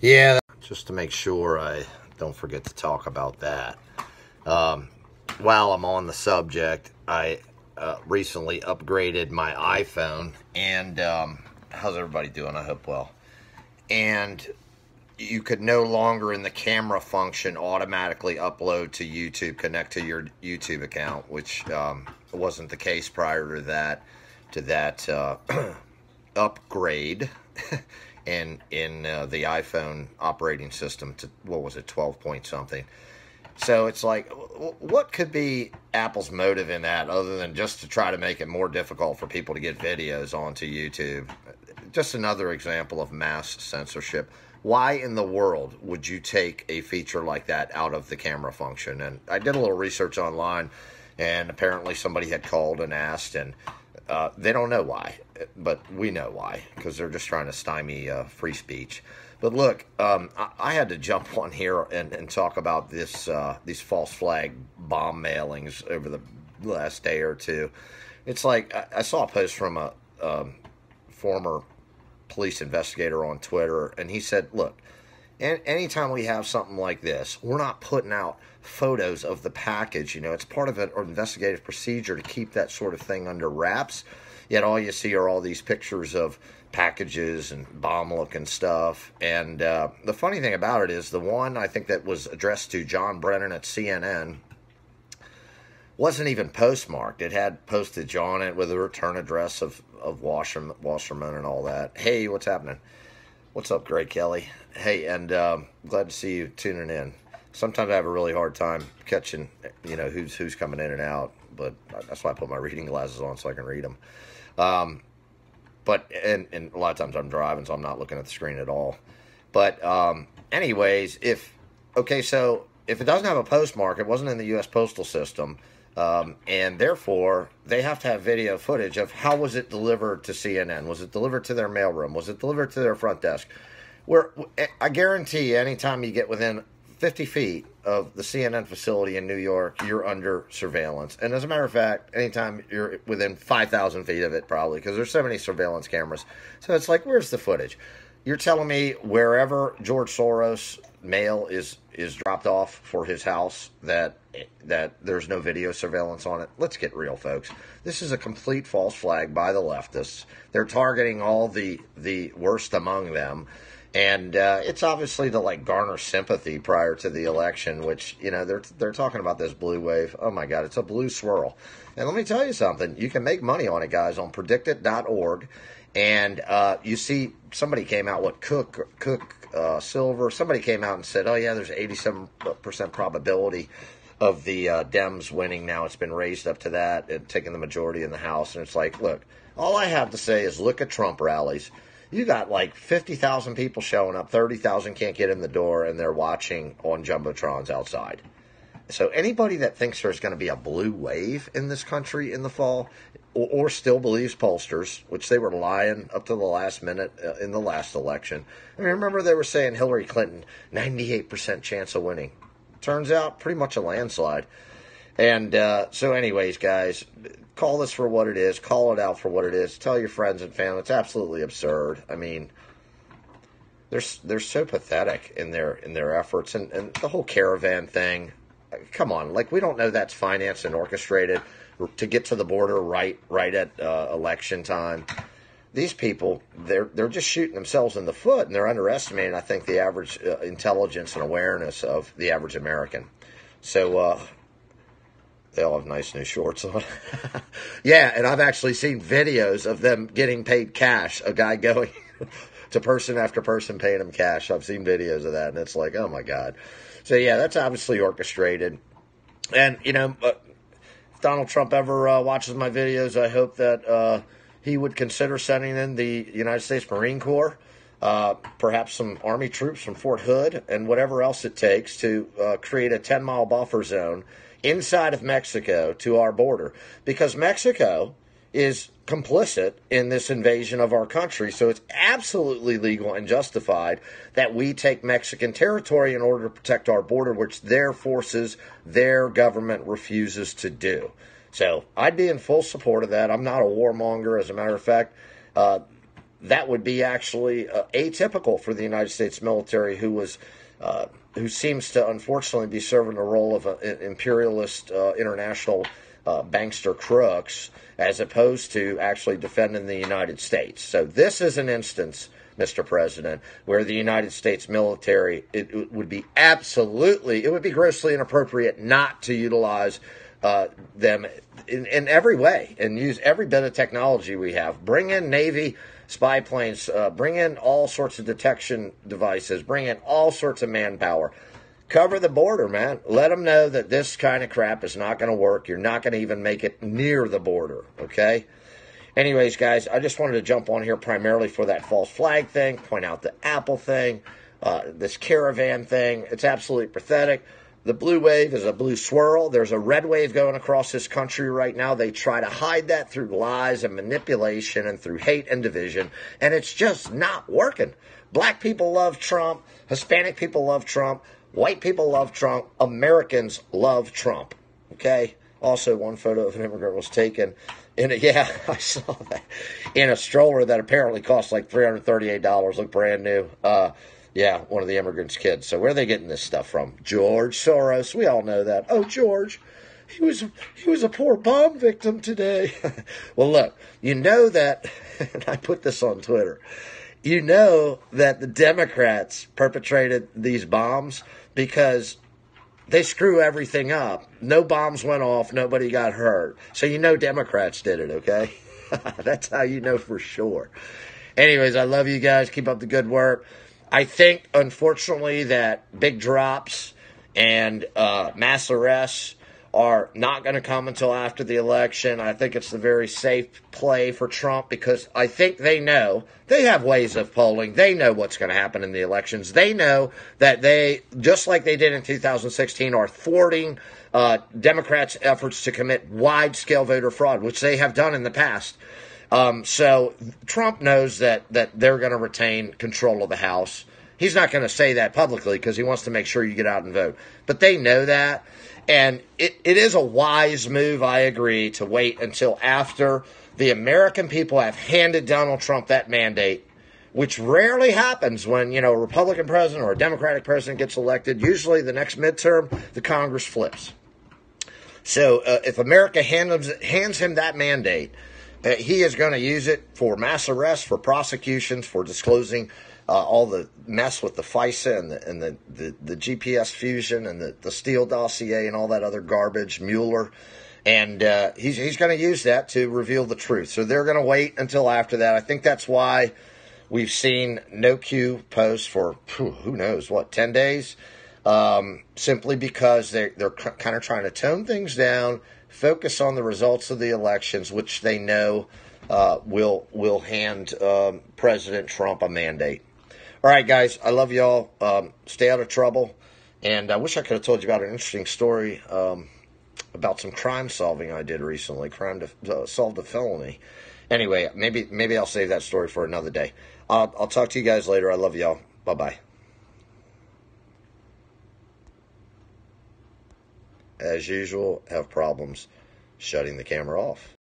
Yeah, just to make sure I don't forget to talk about that. While I'm on the subject, I recently upgraded my iPhone, and how's everybody doing? I hope well. And you could no longer, in the camera function, automatically upload to YouTube, connect to your YouTube account, which wasn't the case prior to that upgrade in the iPhone operating system to, what was it, 12 point something. So it's like, what could be Apple's motive in that other than just to try to make it more difficult for people to get videos onto YouTube? Just another example of mass censorship. Why in the world would you take a feature like that out of the camera function? And I did a little research online, and apparently somebody had called and asked, and they don't know why, but we know why, because they're just trying to stymie free speech. But look, I had to jump on here and talk about these false flag bomb mailings over the last day or two. It's like, I saw a post from a former police investigator on Twitter, and he said, look, anytime we have something like this, we're not putting out photos of the package. You know, it's part of an investigative procedure to keep that sort of thing under wraps. Yet all you see are all these pictures of packages and bomb-looking stuff. And the funny thing about it is the one I think that was addressed to John Brennan at CNN wasn't even postmarked. It had postage on it with a return address of Wasserman and all that. Hey, what's happening? What's up, Greg Kelly? Hey, and glad to see you tuning in. Sometimes I have a really hard time catching, you know, who's coming in and out, but that's why I put my reading glasses on so I can read them. But a lot of times I'm driving, so I'm not looking at the screen at all. But anyways, if it doesn't have a postmark, it wasn't in the U.S. postal system, and therefore they have to have video footage of how was it delivered to CNN? Was it delivered to their mailroom? Was it delivered to their front desk? Where I guarantee anytime you get within 50 feet of the CNN facility in New York, you're under surveillance. And as a matter of fact, anytime you're within 5,000 feet of it, probably, because there's so many surveillance cameras. So it's like, where's the footage? You're telling me wherever George Soros' mail is dropped off for his house that there's no video surveillance on it? Let's get real, folks. This is a complete false flag by the leftists. They're targeting all the worst among them. And it's obviously to like garner sympathy prior to the election, which, you know, they're talking about this blue wave. Oh my God, it's a blue swirl. And let me tell you something. You can make money on it, guys, on predictit.org. And you see somebody came out, Cook Silver, somebody came out and said, oh yeah, there's 87% probability of the Dems winning now. It's been raised up to that and taking the majority in the House. And it's like, look, all I have to say is look at Trump rallies. You got like 50,000 people showing up, 30,000 can't get in the door, and they're watching on jumbotrons outside. So anybody that thinks there's going to be a blue wave in this country in the fall, or still believes pollsters, which they were lying up to the last minute in the last election. I mean, remember they were saying Hillary Clinton, 98% chance of winning. Turns out pretty much a landslide. And so anyways, guys, call this for what it is. Call it out for what it is. Tell your friends and family. It's absolutely absurd. I mean, they're so pathetic in their efforts. And the whole Caravan thing, come on. Like, we don't know that's financed and orchestrated to get to the border right at election time. These people, they're just shooting themselves in the foot, and they're underestimating, I think, the average intelligence and awareness of the average American. So, they all have nice new shorts on. Yeah, and I've actually seen videos of them getting paid cash, a guy going to person after person paying him cash. I've seen videos of that, and it's like, oh, my God. So, yeah, that's obviously orchestrated. And, you know, if Donald Trump ever watches my videos, I hope that he would consider sending in the United States Marine Corps, perhaps some Army troops from Fort Hood, and whatever else it takes to create a 10-mile buffer zone inside of Mexico to our border, because Mexico is complicit in this invasion of our country. So it's absolutely legal and justified that we take Mexican territory in order to protect our border, which their forces, their government refuses to do. So I'd be in full support of that. I'm not a warmonger. As a matter of fact, that would be actually atypical for the United States military, who seems to unfortunately be serving the role of an imperialist international bankster crooks, as opposed to actually defending the United States. So this is an instance, Mr. President, where the United States military, it would be grossly inappropriate not to utilize them in every way and use every bit of technology we have. Bring in Navy spy planes, bring in all sorts of detection devices, bring in all sorts of manpower. Cover the border, man. Let them know that this kind of crap is not going to work. You're not going to even make it near the border, okay? Anyways, guys, I just wanted to jump on here primarily for that false flag thing, point out the Apple thing, this Caravan thing. It's absolutely pathetic. The blue wave is a blue swirl. There's a red wave going across this country right now. They try to hide that through lies and manipulation and through hate and division, and it's just not working. Black people love Trump. Hispanic people love Trump. White people love Trump. Americans love Trump. Okay? Also, one photo of an immigrant was taken I saw that, in a stroller that apparently cost like $338, looked brand new. Yeah, one of the immigrants' kids. So where are they getting this stuff from? George Soros. We all know that. Oh, George, he was a poor bomb victim today. Well, look, you know that, and I put this on Twitter, you know that the Democrats perpetrated these bombs because they screw everything up. No bombs went off. Nobody got hurt. So you know Democrats did it, okay? That's how you know for sure. Anyways, I love you guys. Keep up the good work. I think, unfortunately, that big drops and mass arrests are not going to come until after the election. I think it's a very safe play for Trump because I think they know. They have ways of polling. They know what's going to happen in the elections. They know that they, just like they did in 2016, are thwarting Democrats' efforts to commit wide-scale voter fraud, which they have done in the past. So Trump knows that they're going to retain control of the House. He's not going to say that publicly because he wants to make sure you get out and vote. But they know that. And it is a wise move, I agree, to wait until after the American people have handed Donald Trump that mandate, which rarely happens when, a Republican president or a Democratic president gets elected. Usually the next midterm, the Congress flips. So if America hands him that mandate, he is going to use it for mass arrests, for prosecutions, for disclosing all the mess with the FISA and the GPS fusion and the Steele dossier and all that other garbage, Mueller. And he's going to use that to reveal the truth. So they're going to wait until after that. I think that's why we've seen no Q posts for, who knows, 10 days? Simply because they're kind of trying to tone things down, focus on the results of the elections, which they know will hand President Trump a mandate. All right, guys, I love y'all. Stay out of trouble. And I wish I could have told you about an interesting story about some crime solving I did recently, solved a felony. Anyway, maybe I'll save that story for another day. I'll talk to you guys later. I love y'all. Bye-bye. As usual, have problems shutting the camera off.